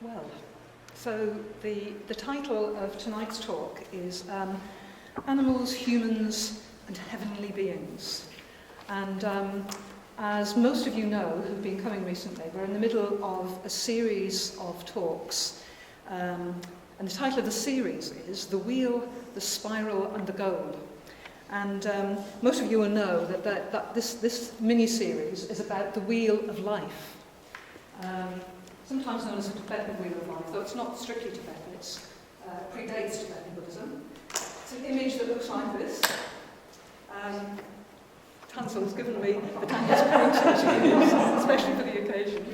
Well, so the title of tonight's talk is Animals, Humans and Heavenly Beings. And as most of you know who've been coming recently, we're in the middle of a series of talks. And the title of the series is The Wheel, the Spiral and the Goal. And most of you will know that this mini-series is about the wheel of life. Sometimes known as the Tibetan wheel of life, though it's not strictly Tibetan, it predates Tibetan Buddhism. It's an image that looks like this. Tansel's given me the Daniel's painting, especially for the occasion.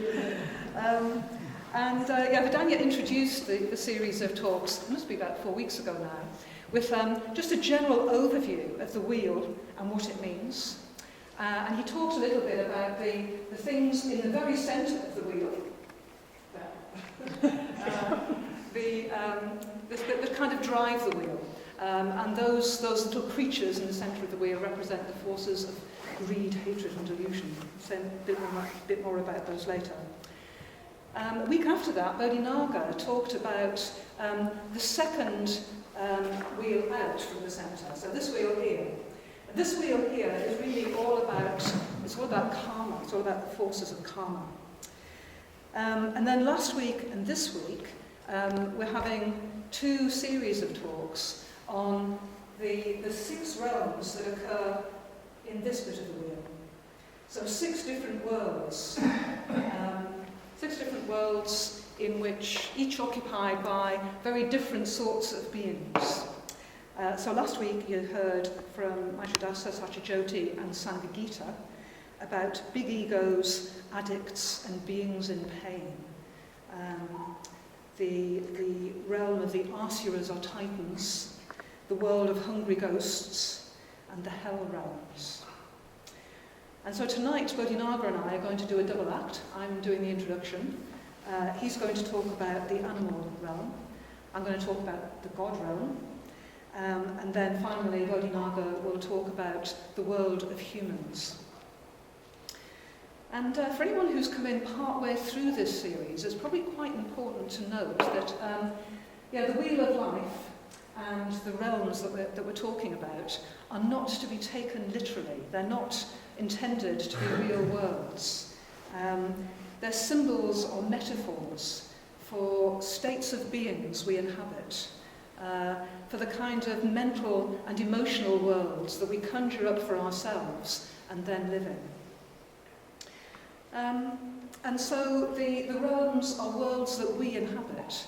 Vidanya introduced the series of talks, it must be about 4 weeks ago now, with just a general overview of the wheel and what it means. And he talked a little bit about the things in the very centre of the wheel, that kind of drive the wheel. And those little creatures in the centre of the wheel represent the forces of greed, hatred and delusion. I'll say a bit more about those later. A week after that, Bodhinaga talked about the second wheel out from the centre. So this wheel here. This wheel here is really all about karma. It's all about the forces of karma. And then last week and this week, we're having 2 series of talks on the 6 realms that occur in this bit of the wheel. So 6 different worlds. 6 different worlds in which each occupied by very different sorts of beings. So last week you heard from Maitradasa, Satyajoti and Sangha Gita about big egos, addicts and beings in pain. The realm of the Asuras or Titans, the world of hungry ghosts and the hell realms. And so tonight Bodhinaga and I are going to do a double act. I'm doing the introduction. He's going to talk about the animal realm. I'm going to talk about the God realm. And then finally Bodhinaga will talk about the world of humans. And for anyone who's come in partway through this series, it's probably quite important to note that the wheel of life and the realms that we're talking about are not to be taken literally. They're not intended to be real worlds. They're symbols or metaphors for states of beings we inhabit, for the kind of mental and emotional worlds that we conjure up for ourselves and then live in. And so the realms are worlds that we inhabit.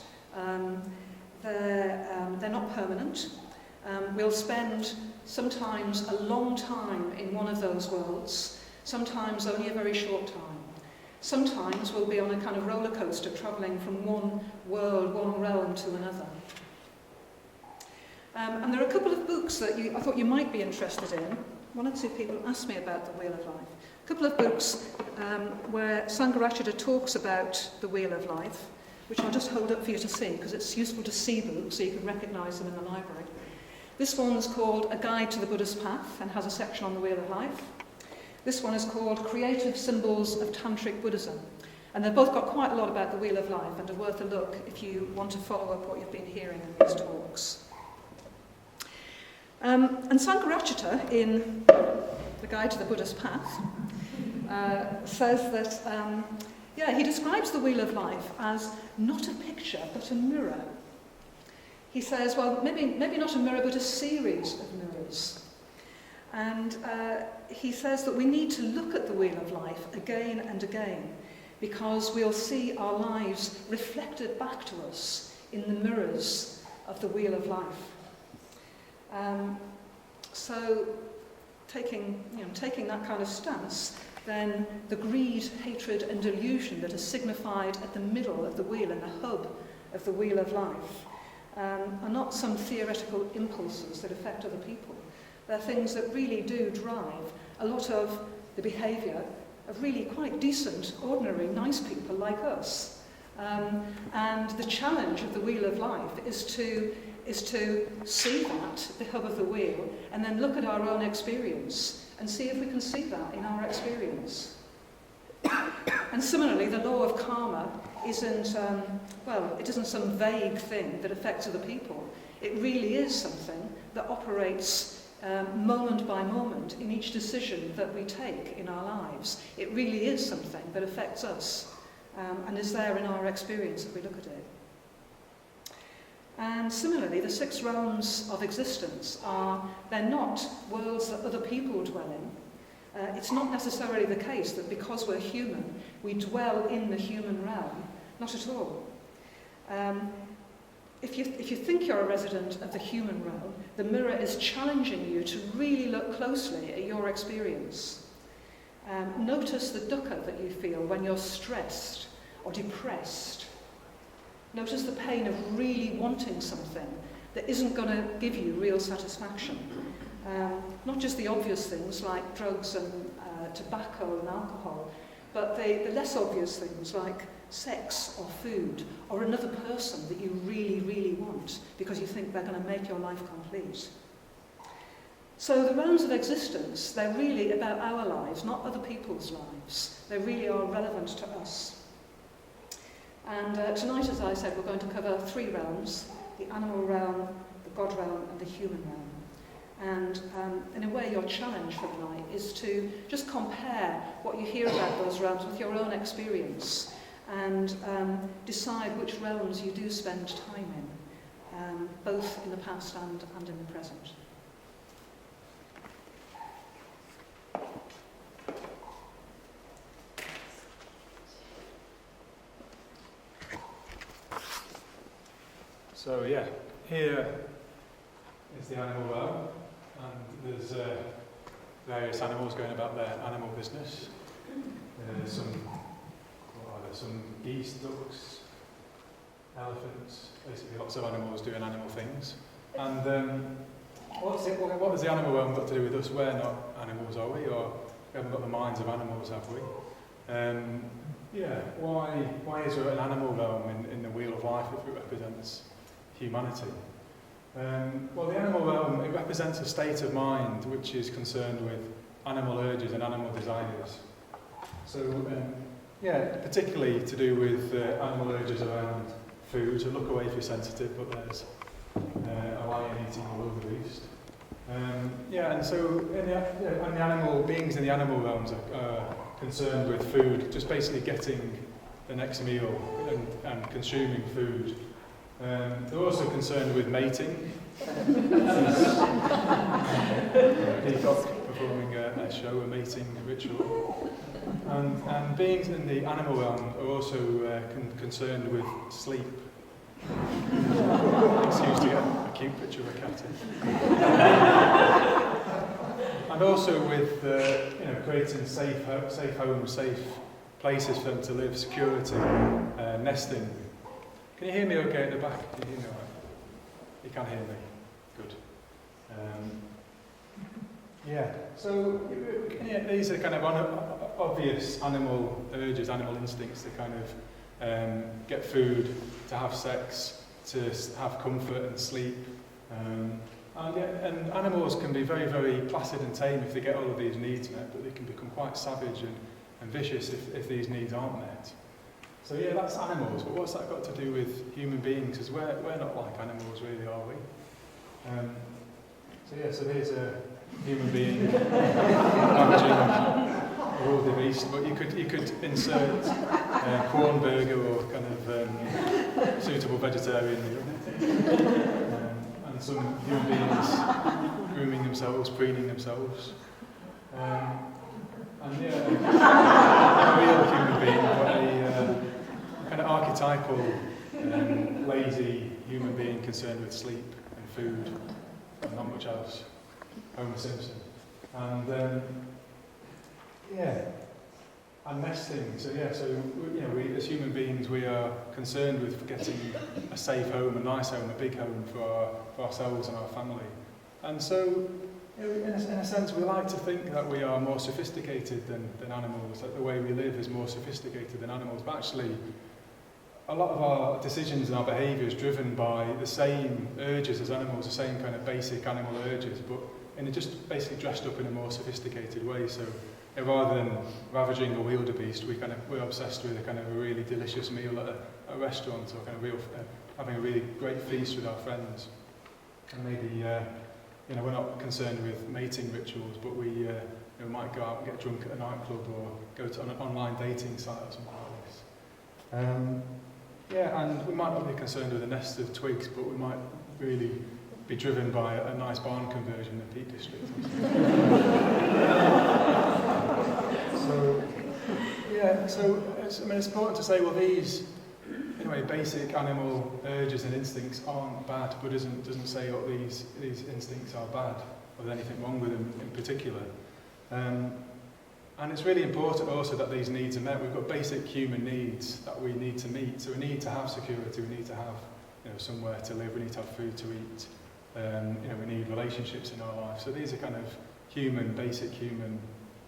They're not permanent. We'll spend sometimes a long time in one of those worlds, sometimes only a very short time. Sometimes we'll be on a kind of roller coaster travelling from one world, one realm to another. And there are a couple of books that I thought you might be interested in. 1 or 2 people asked me about the Wheel of Life. A couple of books where Sangha talks about the Wheel of Life, which I'll just hold up for you to see, because it's useful to see books so you can recognise them in the library. This one's called A Guide to the Buddhist Path and has a section on the Wheel of Life. This one is called Creative Symbols of Tantric Buddhism. And they've both got quite a lot about the Wheel of Life and are worth a look if you want to follow up what you've been hearing in these talks. And Sangha in The Guide to the Buddhist Path says that, he describes the Wheel of Life as not a picture but a mirror. He says, well, maybe not a mirror but a series of mirrors. And he says that we need to look at the Wheel of Life again and again because we'll see our lives reflected back to us in the mirrors of the Wheel of Life. So taking that kind of stance, then the greed, hatred and delusion that are signified at the middle of the wheel and the hub of the Wheel of Life are not some theoretical impulses that affect other people. They're things that really do drive a lot of the behaviour of really quite decent, ordinary, nice people like us. And the challenge of the Wheel of Life is to see that, the hub of the wheel, and then look at our own experience and see if we can see that in our experience. And similarly, the law of karma isn't, it isn't some vague thing that affects other people. It really is something that operates moment by moment in each decision that we take in our lives. It really is something that affects us and is there in our experience if we look at it. And similarly, the 6 realms of existence they're not worlds that other people dwell in. It's not necessarily the case that because we're human, we dwell in the human realm. Not at all. If you think you're a resident of the human realm, the mirror is challenging you to really look closely at your experience. Notice the dukkha that you feel when you're stressed or depressed. Notice the pain of really wanting something that isn't going to give you real satisfaction. Not just the obvious things like drugs and tobacco and alcohol, but the less obvious things like sex or food or another person that you really, really want because you think they're going to make your life complete. So the realms of existence, they're really about our lives, not other people's lives. They really are relevant to us. And tonight, as I said, we're going to cover 3 realms: the animal realm, the God realm, and the human realm. And in a way, your challenge for the night is to just compare what you hear about those realms with your own experience and decide which realms you do spend time in, both in the past and in the present. So yeah, here is the animal realm, and there's various animals going about their animal business. There's some geese, ducks, elephants, basically lots of animals doing animal things. And what has the animal realm got to do with us? We're not animals, are we? Or we haven't got the minds of animals, have we? Why is there an animal realm in the wheel of life if it represents humanity? The animal realm, it represents a state of mind which is concerned with animal urges and animal desires. So, particularly to do with animal urges around food. So look away if you're sensitive, but there's a lion eating a wildebeest. And so and the animal beings in the animal realms are concerned with food, just basically getting the next meal and consuming food. They're also concerned with mating. Peacock performing a show, a mating ritual. And beings in the animal realm are also concerned with sleep. Excuse to get a cute picture of a cat in. And also with creating safe homes, safe places for them to live, security, nesting. Can you hear me okay at the back? Can you hear me all right? You can hear me. Good. These are kind of obvious animal urges, animal instincts to kind of get food, to have sex, to have comfort and sleep. And animals can be very, very placid and tame if they get all of these needs met, but they can become quite savage and vicious if these needs aren't met. So that's animals, but what's that got to do with human beings? Because we're not like animals really, are we? So here's a human being managing a wildebeest, but you could insert corn burger or kind of suitable vegetarian meal. And some human beings grooming themselves, preening themselves. A real human being, but a kind of archetypal, lazy human being concerned with sleep and food and not much else. Homer Simpson. And nesting. So we as human beings, we are concerned with getting a safe home, a nice home, a big home for ourselves and our family. And so, in a sense, we like to think that we are more sophisticated than animals, that the way we live is more sophisticated than animals. But actually, a lot of our decisions and our behaviour is driven by the same urges as animals, the same kind of basic animal urges, but just basically dressed up in a more sophisticated way. So rather than ravaging a wildebeest, we're obsessed with a kind of a really delicious meal at a restaurant, or kind of having a really great feast with our friends. And maybe we're not concerned with mating rituals, but we might go out and get drunk at a nightclub, or go to an online dating site or something like this. And we might not be concerned with a nest of twigs, but we might really be driven by a nice barn conversion in Peak District. So it's important to say, well, these basic animal urges and instincts aren't bad. Buddhism doesn't say, oh, these instincts are bad, or there's anything wrong with them in particular. And it's really important also that these needs are met. We've got basic human needs that we need to meet. So we need to have security, we need to have somewhere to live, we need to have food to eat, we need relationships in our life. So these are kind of basic human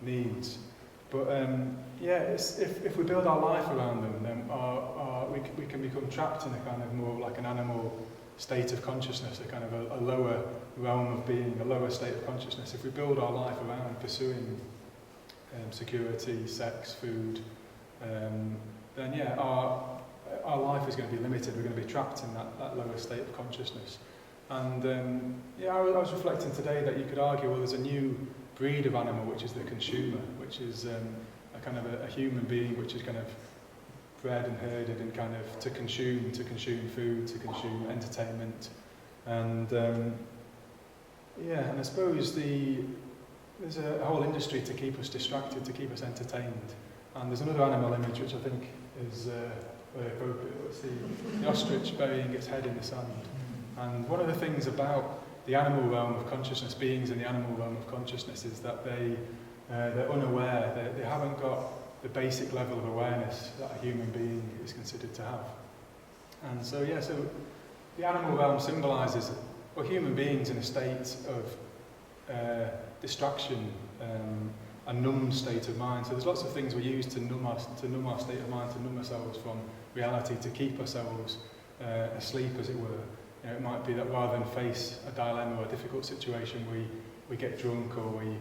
needs. But if we build our life around them, then we can become trapped in a kind of more like an animal state of consciousness, a kind of a lower realm of being, a lower state of consciousness. If we build our life around pursuing security, sex, food, then our life is going to be limited. We're going to be trapped in that lower state of consciousness. And I was reflecting today that you could argue, well, there's a new breed of animal, which is the consumer, which is a kind of a human being which is kind of bred and herded and kind of to consume food, to consume entertainment. And and I suppose there's a whole industry to keep us distracted, to keep us entertained. And there's another animal image which I think is very appropriate. It's the ostrich burying its head in the sand. And one of the things about the animal realm of consciousness, beings in the animal realm of consciousness, is that they're unaware, they haven't got the basic level of awareness that a human being is considered to have. And so the animal realm symbolises human beings in a state of distraction, a numb state of mind. So there's lots of things we use to numb our state of mind, to numb ourselves from reality, to keep ourselves asleep, as it were. It might be that rather than face a dilemma or a difficult situation, we get drunk, or we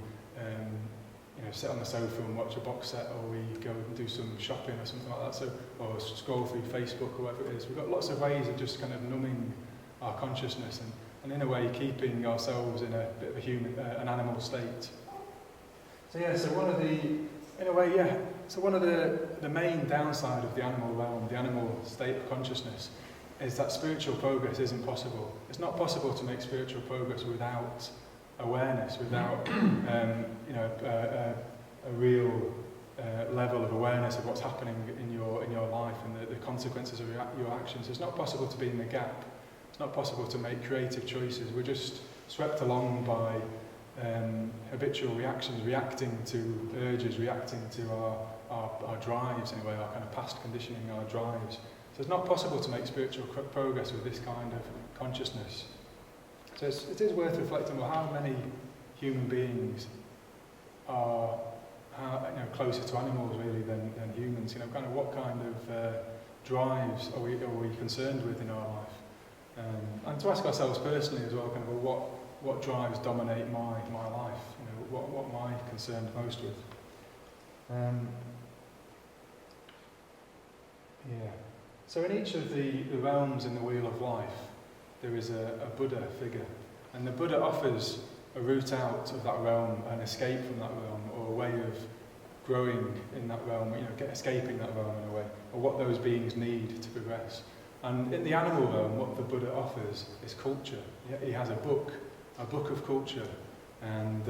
sit on the sofa and watch a box set, or we go and do some shopping or something like that, or scroll through Facebook or whatever it is. We've got lots of ways of just kind of numbing our consciousness and in a way keeping ourselves in a bit of an animal state. So one of the main downside of the animal realm, the animal state of consciousness, is that spiritual progress isn't possible. It's not possible to make spiritual progress without awareness, without a real level of awareness of what's happening in your life and the consequences of your actions. It's not possible to be in the gap. It's not possible to make creative choices. We're just swept along by habitual reactions, reacting to urges, reacting to our drives in a way, our kind of past conditioning, our drives. So it's not possible to make spiritual progress with this kind of consciousness. So it is worth reflecting on how many human beings are closer to animals really than humans. Kind of what kind of drives are we concerned with in our life, and to ask ourselves personally as well, kind of what drives dominate my life. What am I concerned most with? So in each of the realms in the wheel of life, there is a Buddha figure, and the Buddha offers a route out of that realm, an escape from that realm, or a way of growing in that realm, escaping that realm in a way, or what those beings need to progress. And in the animal realm, what the Buddha offers is culture. He has a book of culture, and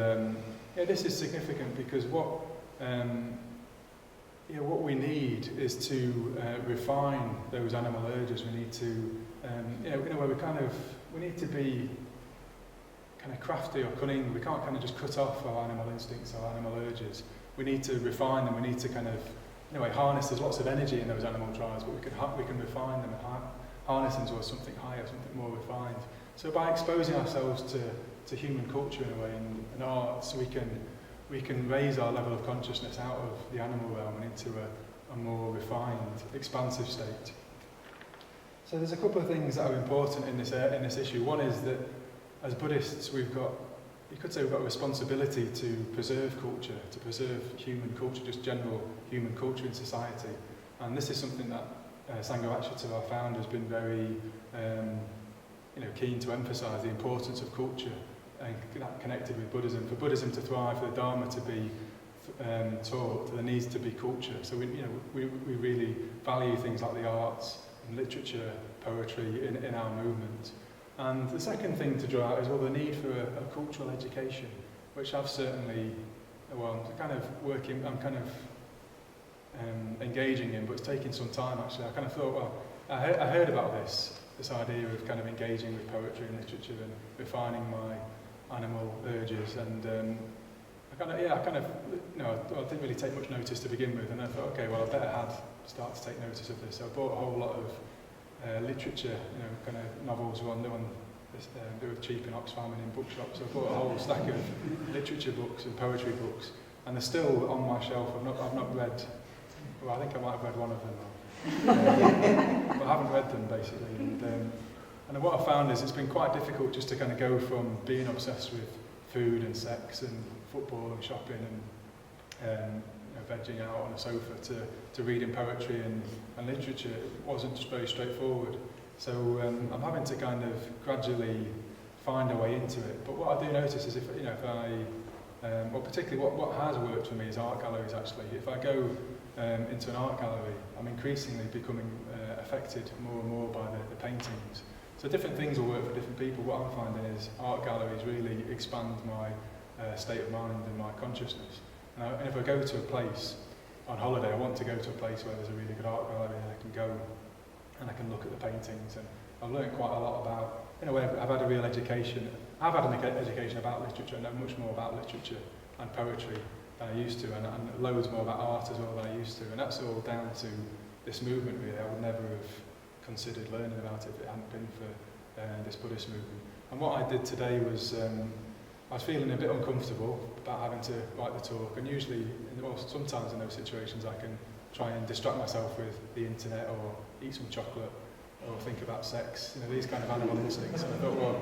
this is significant because what we need is to refine those animal urges. We need to, we need to be kind of crafty or cunning. We can't kind of just cut off our animal instincts, our animal urges. We need to refine them. We need to kind of, harness. There's lots of energy in those animal drives, but we can refine them and harness them towards something higher, something more refined. So by exposing ourselves to human culture in a way and arts, we can raise our level of consciousness out of the animal realm and into a more refined, expansive state. So there's a couple of things that are important in this issue. One is that as Buddhists, we've got you could say we've got a responsibility to preserve culture, to preserve human culture, just general human culture in society. And this is something that Sangha Night, our founder, has been very keen to emphasise, the importance of culture and that connected with Buddhism. For Buddhism to thrive, for the Dharma to be taught, there needs to be culture. So we really value things like the arts and literature, poetry in our movement. And the second thing to draw out is the need for a cultural education, which I've certainly, I'm kind of engaging in, but it's taking some time actually. I kind of thought, I heard about this idea of kind of engaging with poetry and literature and refining my animal urges, and I didn't really take much notice to begin with, and I thought, okay, well, I better start to take notice of this. So I bought a whole lot of literature, kind of novels they were cheap in Oxfam and in bookshops. So I bought a whole stack of literature books and poetry books, and they're still on my shelf. I've not read. Well, I think I might have read one of them, but I haven't read them basically. And what I found is it's been quite difficult just to kind of go from being obsessed with food and sex and football and shopping and vegging out on a sofa to reading poetry and literature. It wasn't just very straightforward. So I'm having to kind of gradually find a way into it. But what I do notice is if I, particularly what has worked for me is art galleries actually. If I go into an art gallery, I'm increasingly becoming affected more and more by the paintings. So different things will work for different people. What I'm finding is art galleries really expand my state of mind and my consciousness. And if I go to a place on holiday, I want to go to a place where there's a really good art gallery and I can go and I can look at the paintings. And I've learned quite a lot about, in a way, I've had a real education. I've had an education about literature and know much more about literature and poetry than I used to, and loads more about art as well than I used to. And that's all down to this movement, really. I would never have considered learning about it if it hadn't been for this Buddhist movement. And what I did today was, I was feeling a bit uncomfortable about having to write the talk, and usually, sometimes in those situations I can try and distract myself with the internet or eat some chocolate or think about sex, these kind of animal instincts. And I thought, well,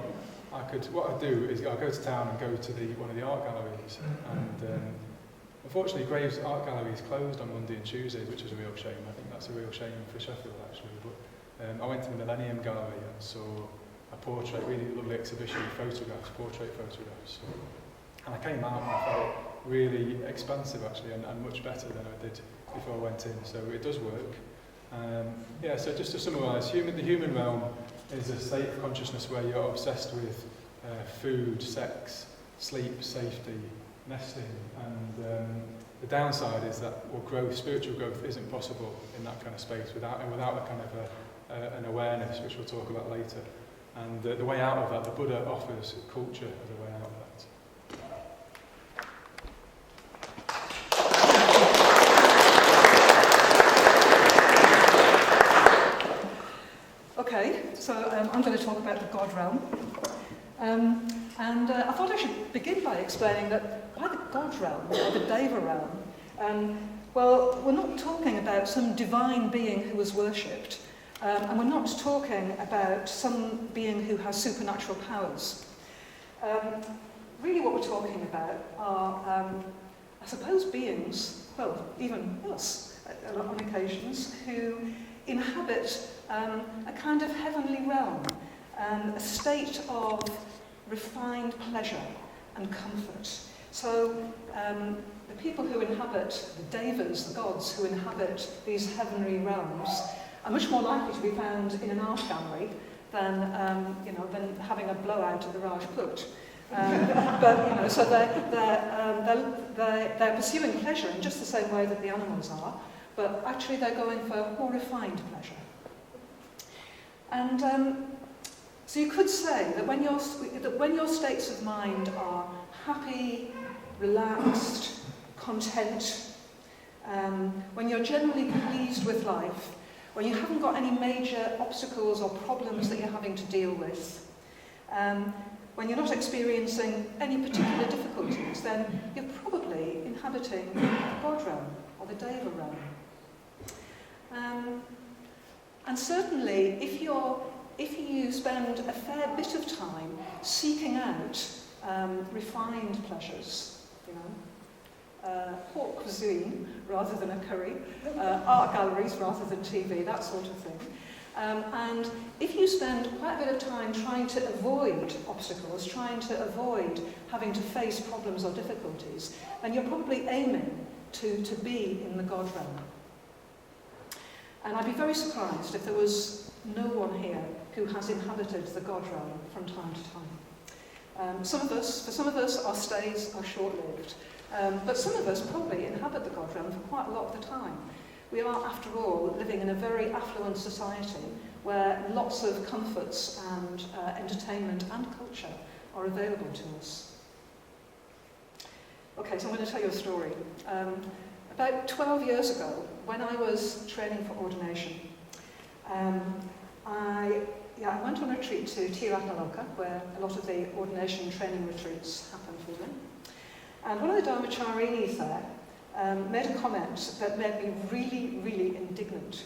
what I'd do is I'll go to town and go to one of the art galleries. And unfortunately, Graves Art Gallery is closed on Monday and Tuesdays, which is a real shame. I think that's a real shame for Sheffield, actually. But I went to the Millennium Gallery and saw a portrait, really lovely exhibition of photographs, portrait photographs. And I came out and I felt really expansive, actually, and much better than I did before I went in. So it does work. So just to summarise, the human realm is a state of consciousness where you're obsessed with food, sex, sleep, safety, nesting, and the downside is that spiritual growth isn't possible in that kind of space without a kind of an awareness, which we'll talk about later. And the way out of that, the Buddha offers culture as a way out of that. Okay, so I'm going to talk about the God realm. And I thought I should begin by explaining that by the God realm, or the Deva realm, we're not talking about some divine being who was worshipped, and we're not talking about some being who has supernatural powers. Really what we're talking about are, I suppose, beings, well, even us, on occasions, who inhabit a kind of heavenly realm, a state of refined pleasure and comfort. So the people who inhabit, the devas, the gods who inhabit these heavenly realms, are much more likely to be found in an art gallery than having a blowout at the Rajput. So they're pursuing pleasure in just the same way that the animals are, but actually they're going for more refined pleasure. And so you could say that when your states of mind are happy, relaxed, content, when you're generally pleased with life, when you haven't got any major obstacles or problems that you're having to deal with, when you're not experiencing any particular difficulties, then you're probably inhabiting the God realm or the Deva realm. And certainly, if you spend a fair bit of time seeking out refined pleasures, you know, haute cuisine rather than a curry, art galleries rather than TV, that sort of thing. And if you spend quite a bit of time trying to avoid obstacles, trying to avoid having to face problems or difficulties, then you're probably aiming to be in the God realm. And I'd be very surprised if there was no one here who has inhabited the God realm from time to time. For some of us, our stays are short-lived, but some of us probably inhabit the God realm for quite a lot of the time. We are, after all, living in a very affluent society where lots of comforts and entertainment and culture are available to us. Okay, so I'm going to tell you a story. About 12 years ago, when I was training for ordination, I went on a retreat to Tiratnaloka, where a lot of the ordination training retreats happen for women. And one of the Dharmacharinis there made a comment that made me really, really indignant.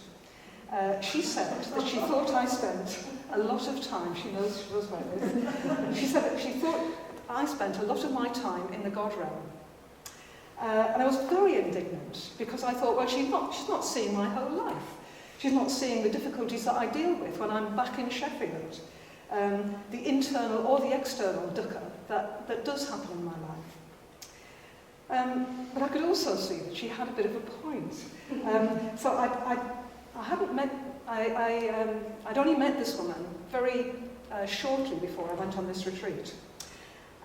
She said that she thought I spent a lot of time, she knows about this, she said that she thought I spent a lot of my time in the God realm. And I was very indignant because I thought, well, she's not seeing my whole life. She's not seeing the difficulties that I deal with when I'm back in Sheffield. The internal or the external dukkha that does happen in my life. But I could also see that she had a bit of a point. So I'd only met this woman very shortly before I went on this retreat.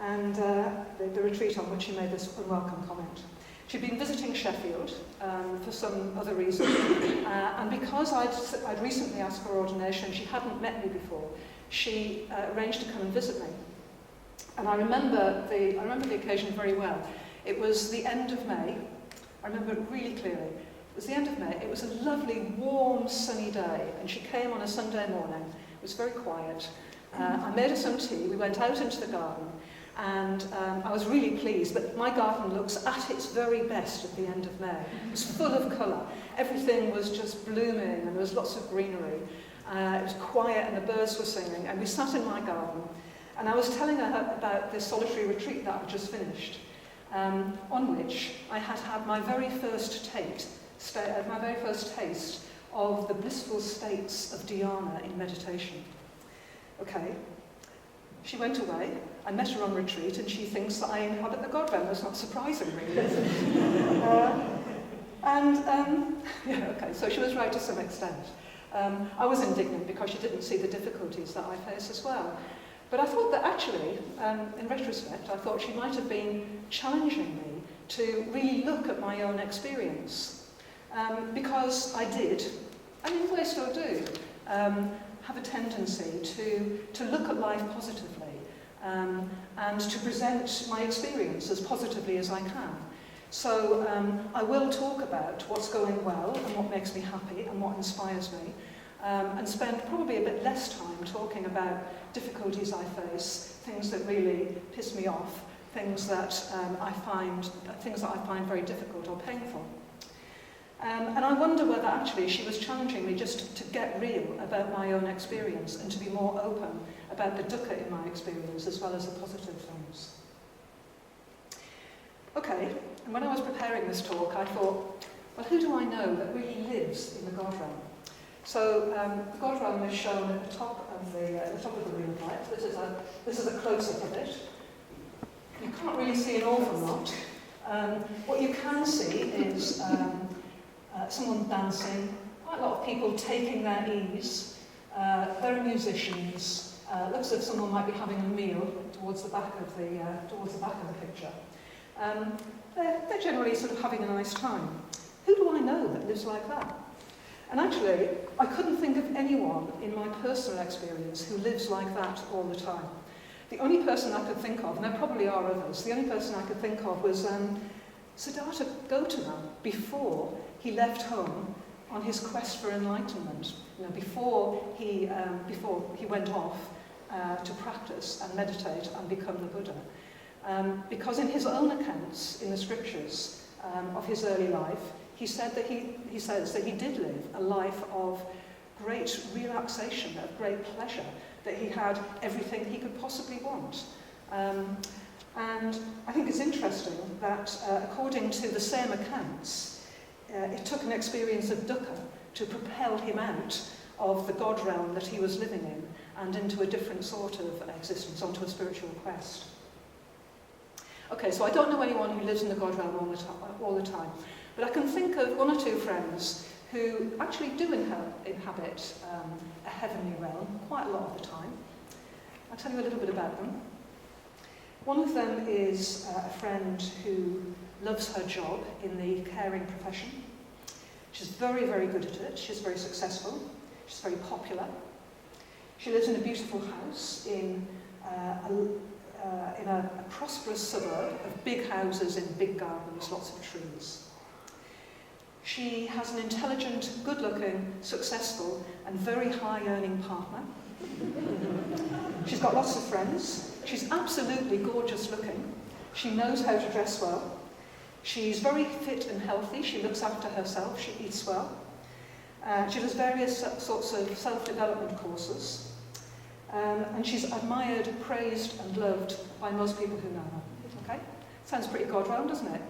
And the retreat on which she made this unwelcome comment. She'd been visiting Sheffield for some other reason, and because I'd recently asked for ordination, she hadn't met me before, she arranged to come and visit me. And I remember the occasion very well. It was the end of May. I remember it really clearly. It was the end of May. It was a lovely, warm, sunny day, and she came on a Sunday morning. It was very quiet. I made her some tea. We went out into the garden. And I was really pleased, but my garden looks at its very best at the end of May. It was full of colour. Everything was just blooming and there was lots of greenery. It was quiet and the birds were singing, and we sat in my garden. And I was telling her about this solitary retreat that I'd just finished, on which I had had my very first taste of the blissful states of dhyana in meditation. Okay. She went away. I met her on retreat, and she thinks that I inhabit the God realm. That's not surprising, really, is it? So she was right to some extent. I was indignant because she didn't see the difficulties that I face as well. But I thought that actually, in retrospect, I thought she might have been challenging me to really look at my own experience. Because I did, and in a way still do, have a tendency to look at life positively and to present my experience as positively as I can. So I will talk about what's going well and what makes me happy and what inspires me, and spend probably a bit less time talking about difficulties I face, things that really piss me off, things that I find very difficult or painful. And I wonder whether actually she was challenging me just to get real about my own experience and to be more open about the dukkha in my experience as well as the positive things. Okay, and when I was preparing this talk, I thought, well, who do I know that really lives in the God realm? So the God realm is shown at the top of the wheel of life. This is a close-up of it. You can't really see an awful lot. What you can see is someone dancing, quite a lot of people taking their ease. There are musicians. Looks as if someone might be having a meal towards the back of the picture. They're generally sort of having a nice time. Who do I know that lives like that? And actually, I couldn't think of anyone in my personal experience who lives like that all the time. The only person I could think of, and there probably are others, the only person I could think of was Siddhartha Gautama before he left home on his quest for enlightenment. Before he went off to practice and meditate and become the Buddha. Because in his own accounts in the scriptures of his early life, he says that he did live a life of great relaxation, of great pleasure, that he had everything he could possibly want. And I think it's interesting that according to the same accounts, it took an experience of dukkha to propel him out of the God realm that he was living in and into a different sort of existence, onto a spiritual quest. Okay, so I don't know anyone who lives in the God realm all the time, but I can think of one or two friends who actually do inhabit a heavenly realm quite a lot of the time. I'll tell you a little bit about them. One of them is a friend who loves her job in the caring profession. She's very, very good at it. She's very successful. She's very popular. She lives in a beautiful house in a prosperous suburb of big houses and big gardens, lots of trees. She has an intelligent, good-looking, successful, and very high-earning partner. She's got lots of friends. She's absolutely gorgeous looking. She knows how to dress well. She's very fit and healthy. She looks after herself. She eats well. She does various sorts of self-development courses. And she's admired, praised and loved by most people who know her. Okay? Sounds pretty God realm, doesn't it?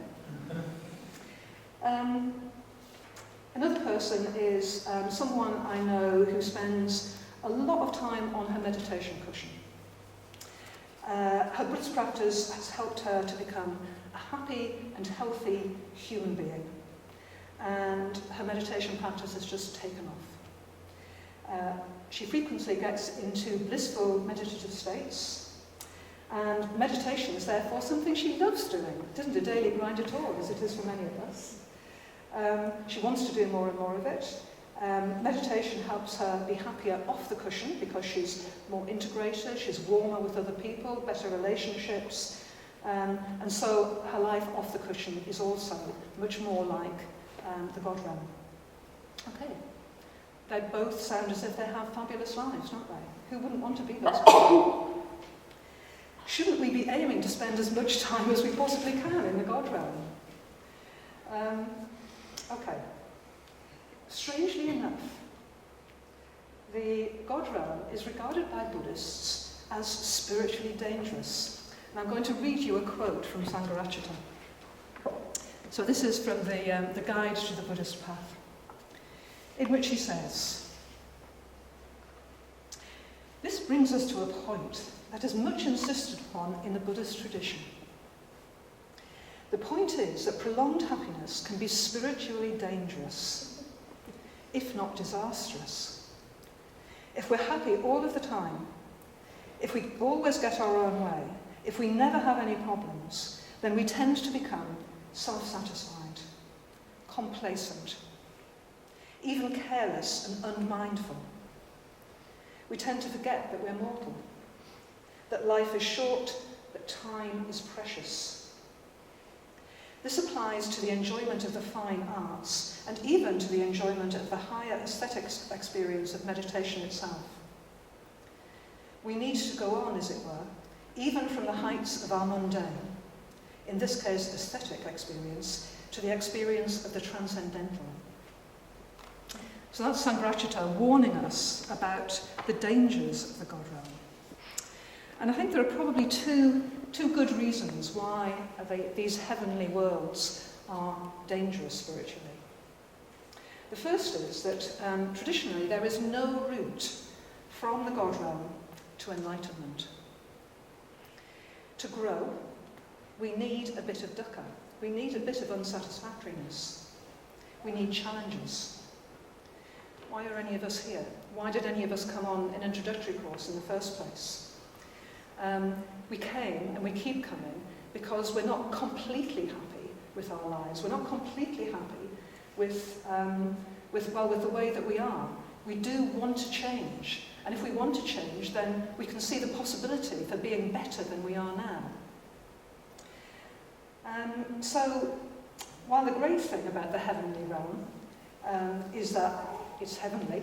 Another person is someone I know who spends a lot of time on her meditation cushion. Her Buddhist practice has helped her to become a happy and healthy human being. And her meditation practice has just taken off. She frequently gets into blissful meditative states, and meditation is therefore something she loves doing. It isn't a daily grind at all, as it is for many of us. She wants to do more and more of it. Meditation helps her be happier off the cushion because she's more integrated, she's warmer with other people, better relationships, and so her life off the cushion is also much more like the God realm. Okay. They both sound as if they have fabulous lives, don't they? Who wouldn't want to be those people? Shouldn't we be aiming to spend as much time as we possibly can in the God realm? Okay. Strangely enough, the God realm is regarded by Buddhists as spiritually dangerous. And I'm going to read you a quote from Sangha Night. So this is from the Guide to the Buddhist Path, in which he says, "This brings us to a point that is much insisted upon in the Buddhist tradition. The point is that prolonged happiness can be spiritually dangerous, if not disastrous. If we're happy all of the time, if we always get our own way, if we never have any problems, then we tend to become self-satisfied, complacent, even careless and unmindful. We tend to forget that we're mortal, that life is short, that time is precious. This applies to the enjoyment of the fine arts and even to the enjoyment of the higher aesthetic experience of meditation itself. We need to go on, as it were, even from the heights of our mundane, in this case aesthetic experience, to the experience of the transcendental." So that's Sangha warning us about the dangers of the God realm. And I think there are probably two good reasons why these heavenly worlds are dangerous spiritually. The first is that traditionally there is no route from the God realm to enlightenment. To grow, we need a bit of dukkha. We need a bit of unsatisfactoriness. We need challenges. Why are any of us here? Why did any of us come on an introductory course in the first place? We came and we keep coming because we're not completely happy with our lives. We're not completely happy with the way that we are. We do want to change. And if we want to change, then we can see the possibility for being better than we are now. So, while the great thing about the heavenly realm is that it's heavenly,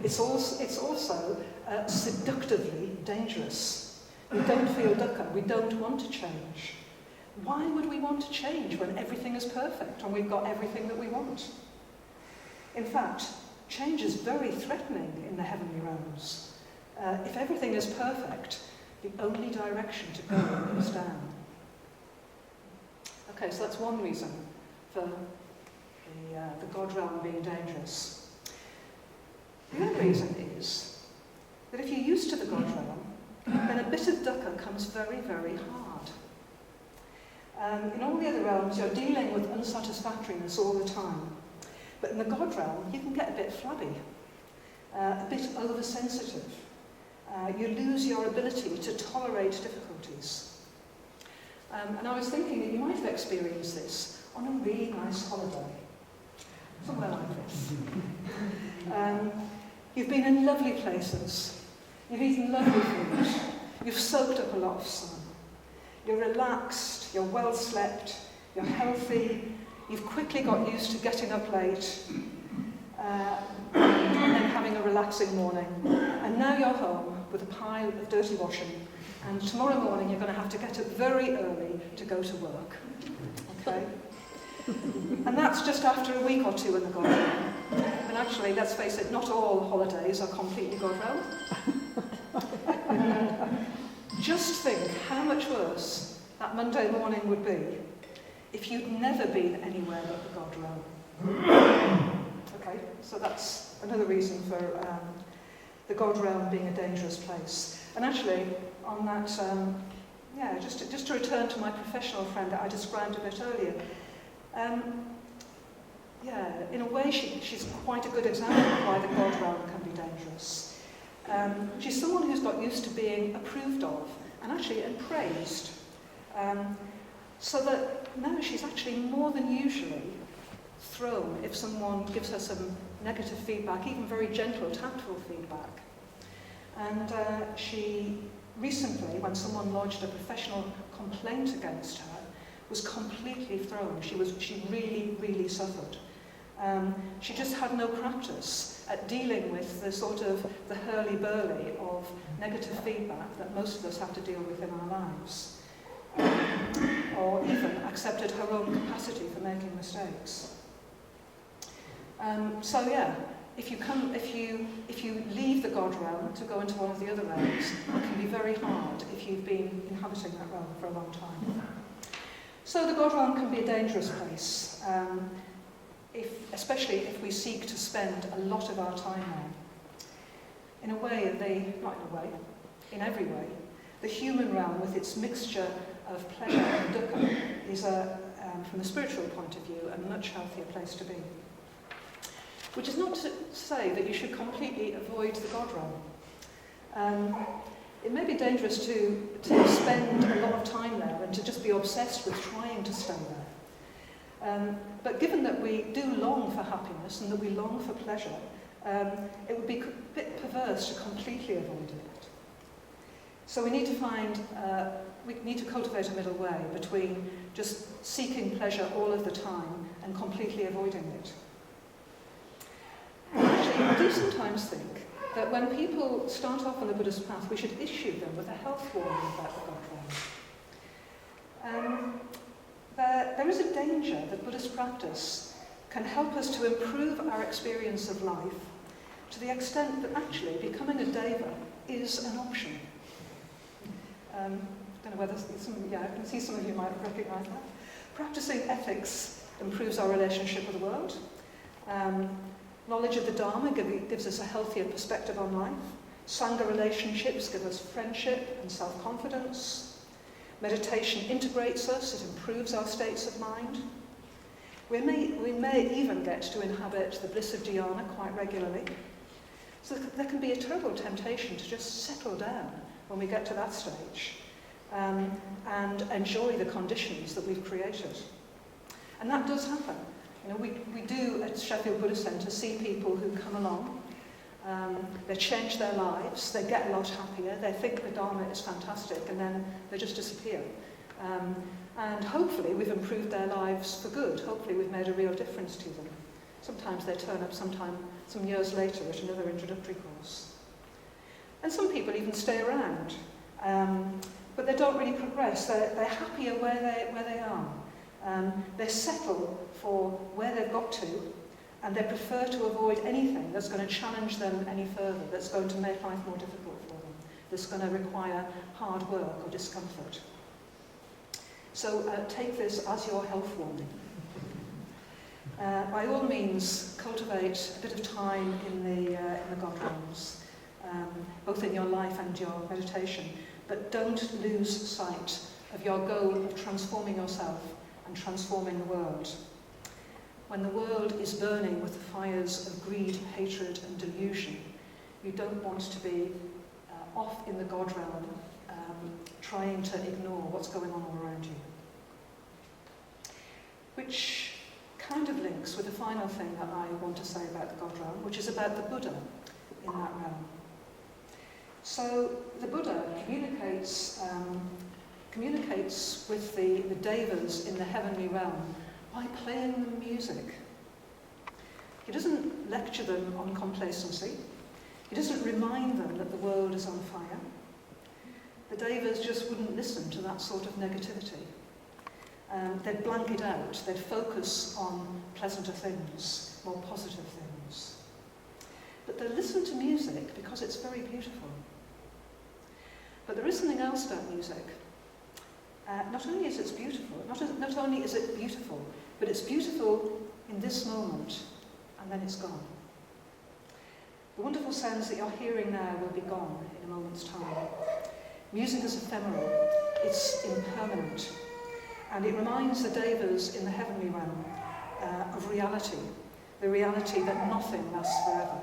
it's also seductively dangerous. We don't feel dukkha, we don't want to change. Why would we want to change when everything is perfect and we've got everything that we want? In fact, change is very threatening in the heavenly realms. If everything is perfect, The only direction to go is down. Okay, so that's one reason for the God realm being dangerous. The other reason is that if you're used to the God realm, then a bit of dukkha comes very, very hard. In all the other realms, you're dealing with unsatisfactoriness all the time. But in the God realm, you can get a bit flabby, a bit oversensitive. You lose your ability to tolerate difficulties. And I was thinking that you might have experienced this on a really nice holiday, somewhere like this. You've been in lovely places, you've eaten lovely food, you've soaked up a lot of sun, you're relaxed, you're well slept, you're healthy, you've quickly got used to getting up late, and then having a relaxing morning, and now you're home with a pile of dirty washing, and tomorrow morning you're going to have to get up very early to go to work. Okay? And that's just after a week or two in the God realm. And actually, let's face it, not all holidays are completely God realm. Just think how much worse that Monday morning would be if you'd never been anywhere but the God realm. Okay, so that's another reason for the God realm being a dangerous place. And actually, on that, just to return to my professional friend that I described a bit earlier, in a way she's quite a good example of why the God realm can be dangerous. She's someone who's got used to being approved of and actually praised. So that now she's actually more than usually thrown if someone gives her some negative feedback, even very gentle, tactful feedback. And she recently, when someone lodged a professional complaint against her, was completely thrown. She really, really suffered. She just had no practice at dealing with the sort of the hurly-burly of negative feedback that most of us have to deal with in our lives. Or even accepted her own capacity for making mistakes. If you leave the God realm to go into one of the other realms, it can be very hard if you've been inhabiting that realm for a long time. So the God realm can be a dangerous place, especially if we seek to spend a lot of our time there. In every way, the human realm with its mixture of pleasure and dukkha is, from a spiritual point of view, a much healthier place to be. Which is not to say that you should completely avoid the God realm. It may be dangerous to spend a lot of time there and to just be obsessed with trying to stay there. But given that we do long for happiness and that we long for pleasure, it would be a bit perverse to completely avoid it. So we need to cultivate a middle way between just seeking pleasure all of the time and completely avoiding it. Actually, I do sometimes think that when people start off on the Buddhist path, we should issue them with a health warning about the God realm. There is a danger that Buddhist practice can help us to improve our experience of life to the extent that actually becoming a deva is an option. I don't know whether I can see some of you might recognise that. Practicing ethics improves our relationship with the world. Knowledge of the Dharma gives us a healthier perspective on life. Sangha relationships give us friendship and self-confidence. Meditation integrates us, it improves our states of mind. We may even get to inhabit the bliss of dhyana quite regularly. So there can be a terrible temptation to just settle down when we get to that stage and enjoy the conditions that we've created. And that does happen. We do at Sheffield Buddhist Centre see people who come along, they change their lives, they get a lot happier, they think the Dharma is fantastic, and then they just disappear. And hopefully we've improved their lives for good. Hopefully we've made a real difference to them. Sometimes they turn up some years later at another introductory course. And some people even stay around, but they don't really progress. They're happier where they are. They settle for where they've got to, and they prefer to avoid anything that's going to challenge them any further, that's going to make life more difficult for them. that's going to require hard work or discomfort. So take this as your health warning. By all means, cultivate a bit of time in the God realms, both in your life and your meditation, but don't lose sight of your goal of transforming yourself and transforming the world. When the world is burning with the fires of greed, hatred and delusion, you don't want to be off in the God realm, trying to ignore what's going on all around you. Which kind of links with the final thing that I want to say about the God realm, which is about the Buddha in that realm. So the Buddha communicates with the devas in the heavenly realm by playing them music. He doesn't lecture them on complacency. He doesn't remind them that the world is on fire. The devas just wouldn't listen to that sort of negativity. They'd blank it out. They'd focus on pleasanter things, more positive things. But they listen to music because it's very beautiful. But there is something else about music. Not only is it beautiful, but it's beautiful in this moment, and then it's gone. The wonderful sounds that you're hearing now will be gone in a moment's time. Music is ephemeral, it's impermanent, and it reminds the devas in the heavenly realm of reality, the reality that nothing lasts forever.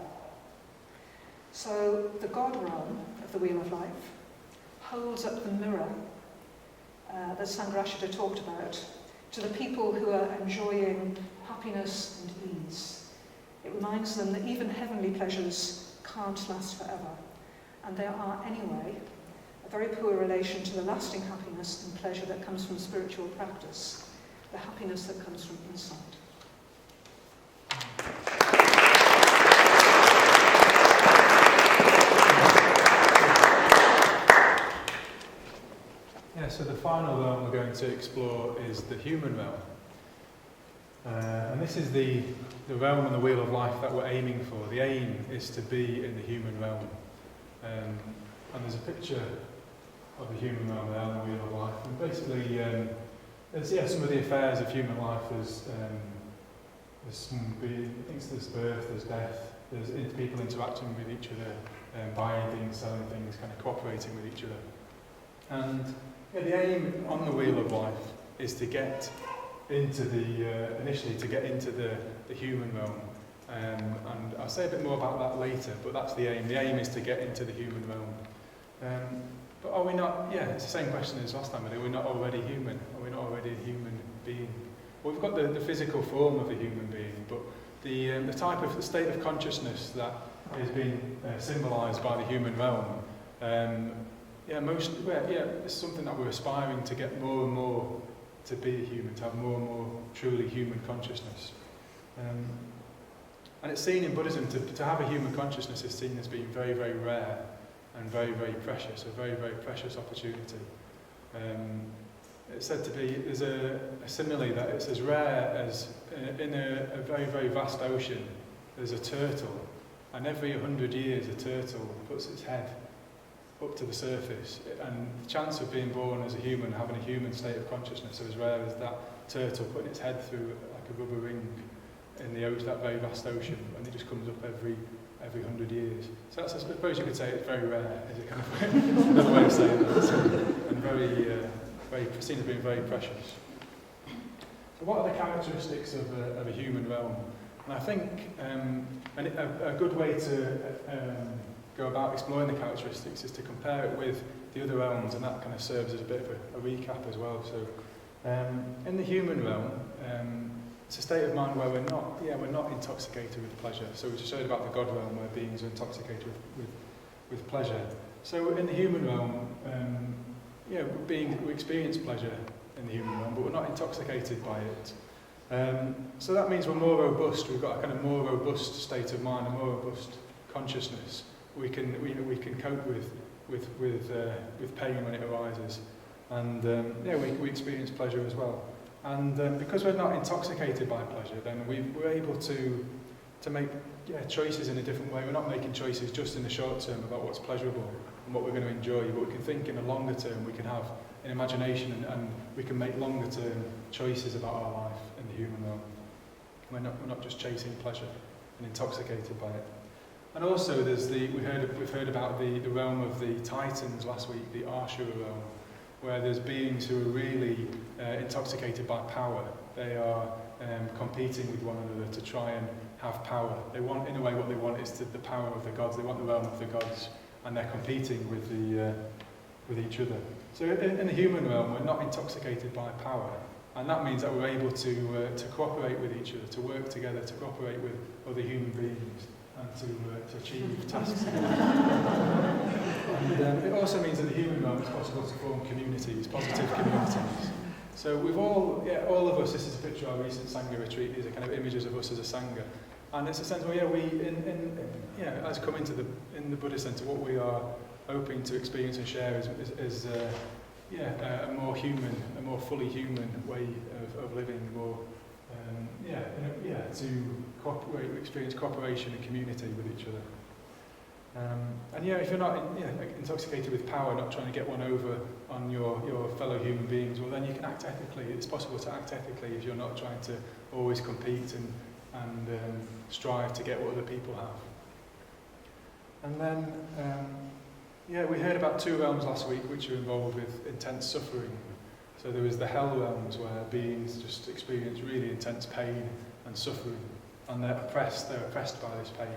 So the God realm of the Wheel of Life holds up the mirror that Sangha talked about to the people who are enjoying happiness and ease. It reminds them that even heavenly pleasures can't last forever, and there are anyway a very poor relation to the lasting happiness and pleasure that comes from spiritual practice, the happiness that comes from insight. So the final realm we're going to explore is the human realm. And this is the realm on the Wheel of Life that we're aiming for. The aim is to be in the human realm. And there's a picture of the human realm there on the Wheel of Life. And basically, there's some of the affairs of human life. There's birth, there's death, there's people interacting with each other, buying things, selling things, kind of cooperating with each other. And the aim on the Wheel of Life is to get into initially to get into the human realm. And I'll say a bit more about that later, but that's the aim. The aim is to get into the human realm. But are we not, it's the same question as last time, are we not already human? Are we not already a human being? Well, we've got the physical form of a human being, but the type of the state of consciousness that is being symbolised by the human realm, it's something that we're aspiring to get more and more to be a human, to have more and more truly human consciousness. And it's seen in Buddhism, to have a human consciousness is seen as being very, very rare and very, very precious, a very, very precious opportunity. It's said to be, there's a simile that it's as rare as in a very, very vast ocean, there's a turtle, and every 100 years a turtle puts its head up to the surface, and the chance of being born as a human, having a human state of consciousness, are as rare as that turtle putting its head through like a rubber ring in the ocean, that very vast ocean, and it just comes up every 100 years. So that's, I suppose you could say it's very rare, is it kind of another way of saying that, and very seen as being very precious. So what are the characteristics of a human realm? And I think a good way to go about exploring the characteristics is to compare it with the other realms, and that kind of serves as a bit of a recap as well. So in the human realm, it's a state of mind where we're not intoxicated with pleasure. So we just showed about the God realm where beings are intoxicated with pleasure. So in the human realm, we experience pleasure in the human realm, but we're not intoxicated by it. So that means we're more robust. We've got a kind of more robust state of mind, a more robust consciousness. We can cope with pain when it arises, and we experience pleasure as well. And because we're not intoxicated by pleasure, then we're able to to make choices in a different way. We're not making choices just in the short term about what's pleasurable and what we're going to enjoy, but we can think in a longer term. We can have an imagination and we can make longer term choices about our life in the human realm. We're not just chasing pleasure and intoxicated by it. And also we've heard about the realm of the Titans last week, the Ashura realm, where there's beings who are really intoxicated by power. They are competing with one another to try and have power. They want, in a way, what they want is the power of the gods. They want the realm of the gods, and they're competing with each other. So in the human realm, we're not intoxicated by power, and that means that we're able to cooperate with each other, to work together, to cooperate with other human beings, and to achieve tasks. And it also means in the human realm it's possible to form communities, positive communities. So we've all of us, this is a picture of our recent Sangha retreat, these are kind of images of us as a Sangha. And it's a sense where as come into the Buddhist Centre, what we are hoping to experience and share is a more human, a more fully human way of living, more to cooperate, experience cooperation and community with each other. If you're not intoxicated with power, not trying to get one over on your fellow human beings, well then you can act ethically. It's possible to act ethically if you're not trying to always compete and strive to get what other people have. And then, we heard about two realms last week which are involved with intense suffering. So there was the hell realms where beings just experience really intense pain and suffering, and they're oppressed by this pain.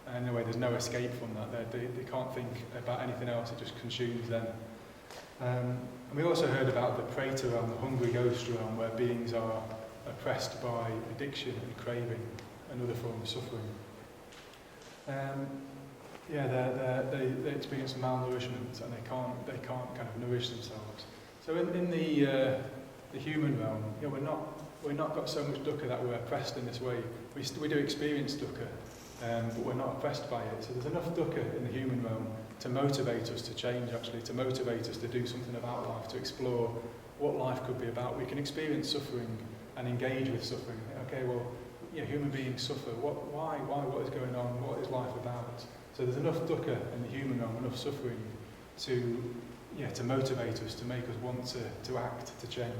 And in a way, there's no escape from that. They can't think about anything else, it just consumes them. And we also heard about the Preta realm, the hungry ghost realm, where beings are oppressed by addiction and craving and other forms of suffering. They experience malnourishment and they can't kind of nourish themselves. So in the human realm, we're not got so much dukkha that we're oppressed in this way. We do experience dukkha, but we're not oppressed by it. So there's enough dukkha in the human realm to motivate us to change, actually, to motivate us to do something about life, to explore what life could be about. We can experience suffering and engage with suffering. Okay, well, human beings suffer. Why? What is going on? What is life about? So there's enough dukkha in the human realm, enough suffering to motivate us, to make us want to act, to change.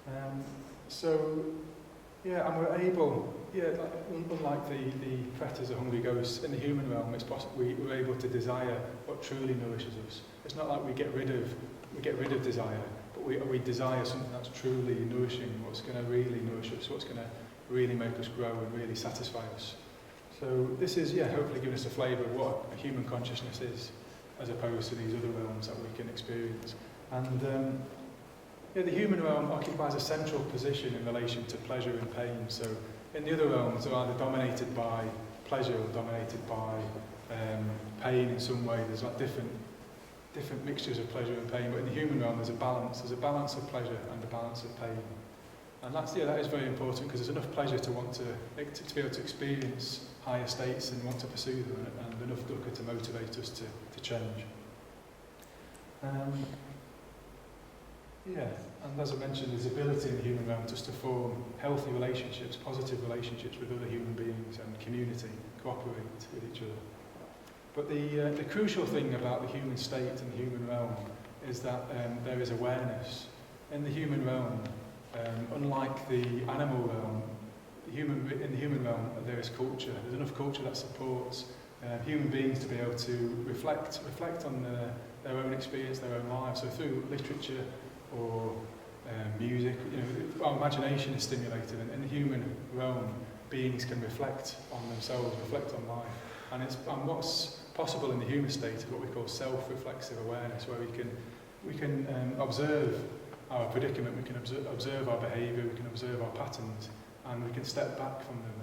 And we're able, unlike the pretas or hungry ghosts, in the human realm, it's possible we're able to desire what truly nourishes us. It's not like we get rid of desire, but we desire something that's truly nourishing, what's going to really nourish us, what's going to really make us grow and really satisfy us. So this is, hopefully giving us a flavour of what a human consciousness is, as opposed to these other realms that we can experience. And the human realm occupies a central position in relation to pleasure and pain. So in the other realms, they're either dominated by pleasure or dominated by pain in some way. There's like different mixtures of pleasure and pain, but in the human realm there's a balance. There's a balance of pleasure and a balance of pain. And that is very important, because there's enough pleasure to want to be able to experience higher states and want to pursue them, and enough dukkha to motivate us to change. And as I mentioned, there's ability in the human realm just to form healthy relationships, positive relationships with other human beings and community, cooperate with each other. But the crucial thing about the human state and the human realm is that there is awareness. In the human realm, unlike the animal realm, in the human realm there is culture. There's enough culture that supports human beings to be able to reflect on their own experience, their own lives. So through literature or music, our imagination is stimulated, and in the human realm, beings can reflect on themselves, reflect on life. And what's possible in the human state is what we call self-reflexive awareness, where we can observe our predicament, we can observe our behaviour, we can observe our patterns, and we can step back from them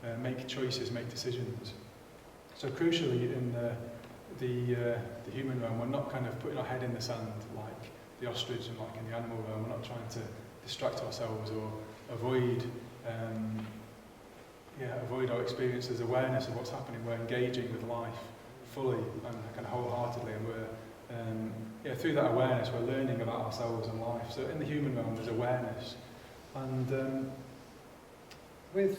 and make choices, make decisions. So crucially, in the human realm, we're not kind of putting our head in the sand like the ostrich and like in the animal realm. We're not trying to distract ourselves or avoid our experiences, awareness of what's happening. We're engaging with life fully and kind of wholeheartedly, and we're through that awareness we're learning about ourselves and life. So in the human realm there's awareness, and with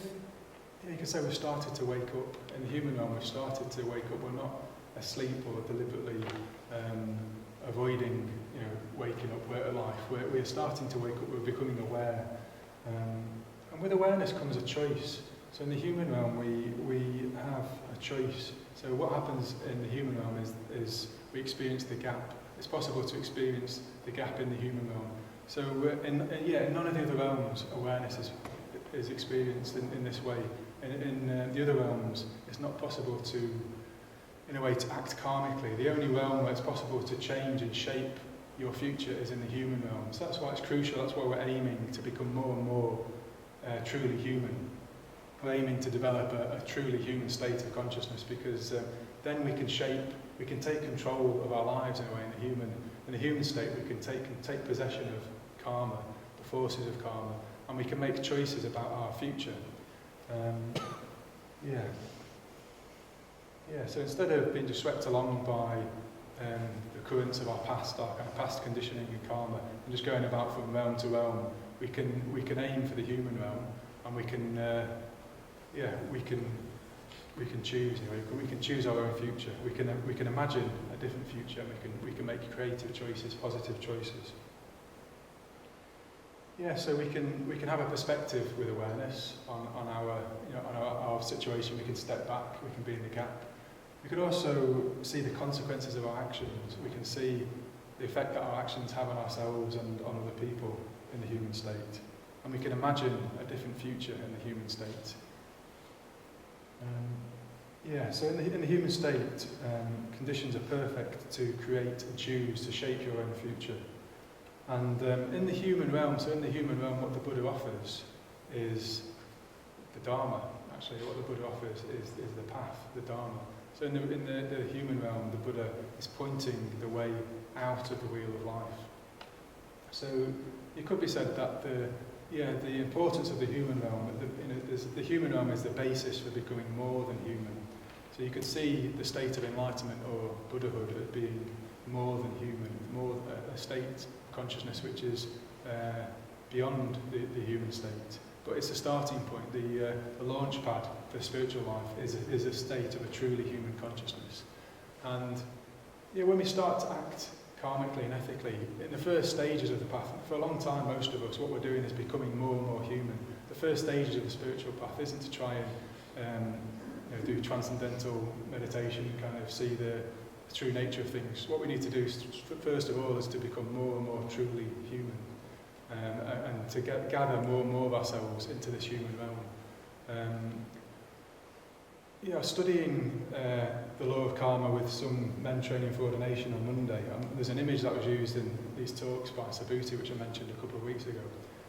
you could say we've started to wake up. In the human realm, we've started to wake up. We're not asleep or deliberately avoiding, waking up life. We're starting to wake up. We're becoming aware, and with awareness comes a choice. So in the human realm, we have a choice. So what happens in the human realm is we experience the gap. It's possible to experience the gap in the human realm. So in none of the other realms, awareness is experienced in this way. In the other realms, it's not possible to, in a way, to act karmically. The only realm where it's possible to change and shape your future is in the human realm. So that's why it's crucial. That's why we're aiming to become more and more truly human. We're aiming to develop a truly human state of consciousness, because then we can take control of our lives in a way. In the human state, we can take possession of karma, the forces of karma, and we can make choices about our future. So instead of being just swept along by the currents of our past, our kind of past conditioning and karma, and just going about from realm to realm, we can aim for the human realm, and we can choose. We can choose our own future. We can imagine a different future. We can make creative choices, positive choices. So we can have a perspective with awareness on our situation. We can step back. We can be in the gap. We could also see the consequences of our actions. We can see the effect that our actions have on ourselves and on other people in the human state. And we can imagine a different future in the human state. So in the human state, conditions are perfect to create and choose, to shape your own future. And in the human realm, what the Buddha offers is the Dharma. Actually, what the Buddha offers is the path, the Dharma. So in the human realm, the Buddha is pointing the way out of the wheel of life. So it could be said that the importance of the human realm, the human realm is the basis for becoming more than human. So you could see the state of enlightenment or Buddhahood as being more than human, more a state of consciousness which is beyond the human state. But it's a starting point. The launch pad for spiritual life is a state of a truly human consciousness. And when we start to act karmically and ethically, in the first stages of the path, for a long time, most of us, what we're doing is becoming more and more human. The first stages of the spiritual path isn't to try and do transcendental meditation, kind of see the true nature of things. What we need to do, first of all, is to become more and more truly human, and to gather more and more of ourselves into this human realm. Studying the law of karma with some men training for ordination on Monday, there's an image that was used in these talks by Subhuti, which I mentioned a couple of weeks ago.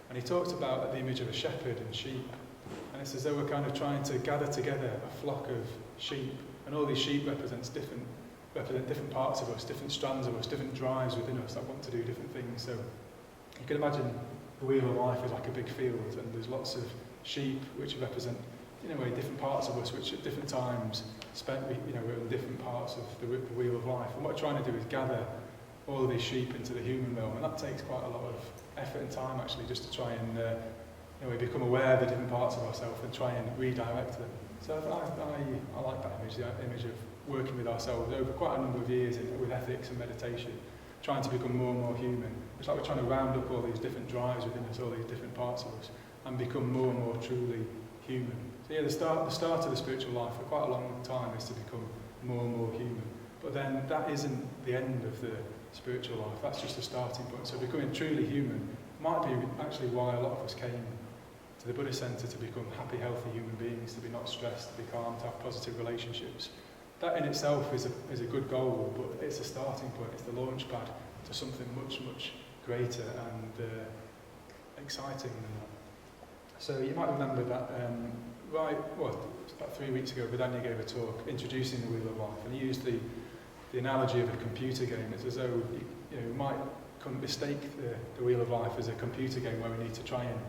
And he talked about the image of a shepherd and sheep. And it's as though we're kind of trying to gather together a flock of sheep, and all these sheep represent different parts of us, different strands of us, different drives within us that want to do different things. So you can imagine the wheel of life is like a big field, and there's lots of sheep which represent, in a way, different parts of us, which at different times we're in different parts of the wheel of life. And what we're trying to do is gather all of these sheep into the human realm, and that takes quite a lot of effort and time, actually, just to try and become aware of the different parts of ourselves and try and redirect them. So I like that image, the image of working with ourselves over quite a number of years with ethics and meditation, trying to become more and more human. It's like we're trying to round up all these different drives within us, all these different parts of us, and become more and more truly human. So the start of the spiritual life for quite a long time is to become more and more human. But then that isn't the end of the spiritual life, that's just a starting point. So becoming truly human might be actually why a lot of us came to the Buddhist Centre, to become happy, healthy human beings, to be not stressed, to be calm, to have positive relationships. That in itself is a good goal, but it's a starting point, it's the launch pad to something much, much greater and exciting than that. So you might remember that, about 3 weeks ago, Bodhinaga gave a talk introducing the Wheel of Life, and he used the analogy of a computer game. It's as though you might mistake the Wheel of Life as a computer game where we need to try and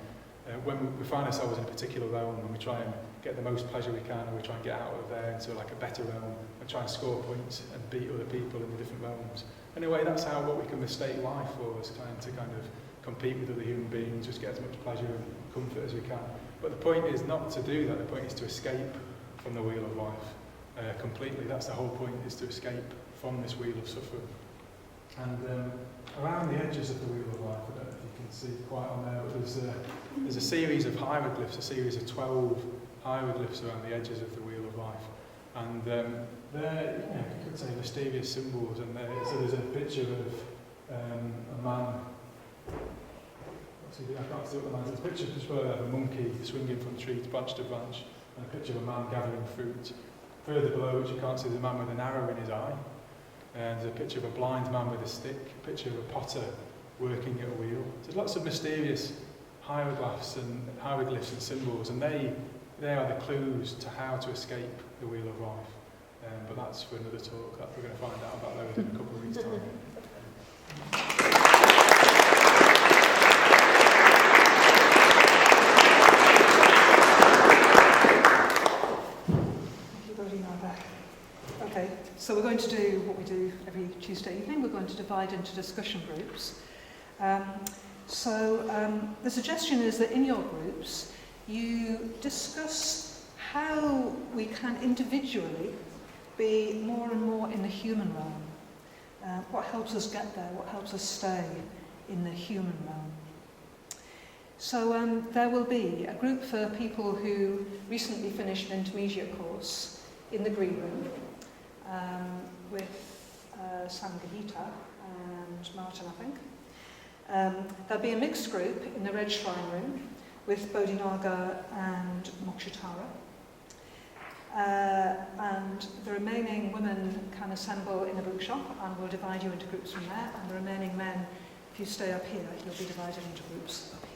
when we find ourselves in a particular realm, and we try and get the most pleasure we can, and we try and get out of there into like a better realm and try and score points and beat other people in the different realms. In a way, that's what we can mistake life for, is trying to kind of compete with other human beings, just get as much pleasure and comfort as we can. But the point is not to do that, the point is to escape from the wheel of life completely. That's the whole point, is to escape from this wheel of suffering. And around the edges of the wheel of life, I don't know if you can see quite on there, but there's a series of hieroglyphs, a series of 12 hieroglyphs around the edges of the wheel of life. And they're, you could say, mysterious symbols. And so there's a picture of a man. I can't see what the man is. There's a picture just of a monkey swinging from branch to branch, and a picture of a man gathering fruit. Further below, which you can't see, there's a man with an arrow in his eye. And there's a picture of a blind man with a stick, a picture of a potter working at a wheel. So there's lots of mysterious hieroglyphs and symbols, and they are the clues to how to escape the wheel of life. But that's for another talk that we're going to find out about those in a couple of weeks' time. Okay, so we're going to do what we do every Tuesday evening. We're going to divide into discussion groups. The suggestion is that in your groups, you discuss how we can individually be more and more in the human realm. What helps us get there? What helps us stay in the human realm? So there will be a group for people who recently finished an intermediate course in the green room, with Sangha and Martin, I think. There'll be a mixed group in the red shrine room with Bodhinaga and Mokshitara. And the remaining women can assemble in the bookshop, and we'll divide you into groups from there. And the remaining men, if you stay up here, you'll be divided into groups up here.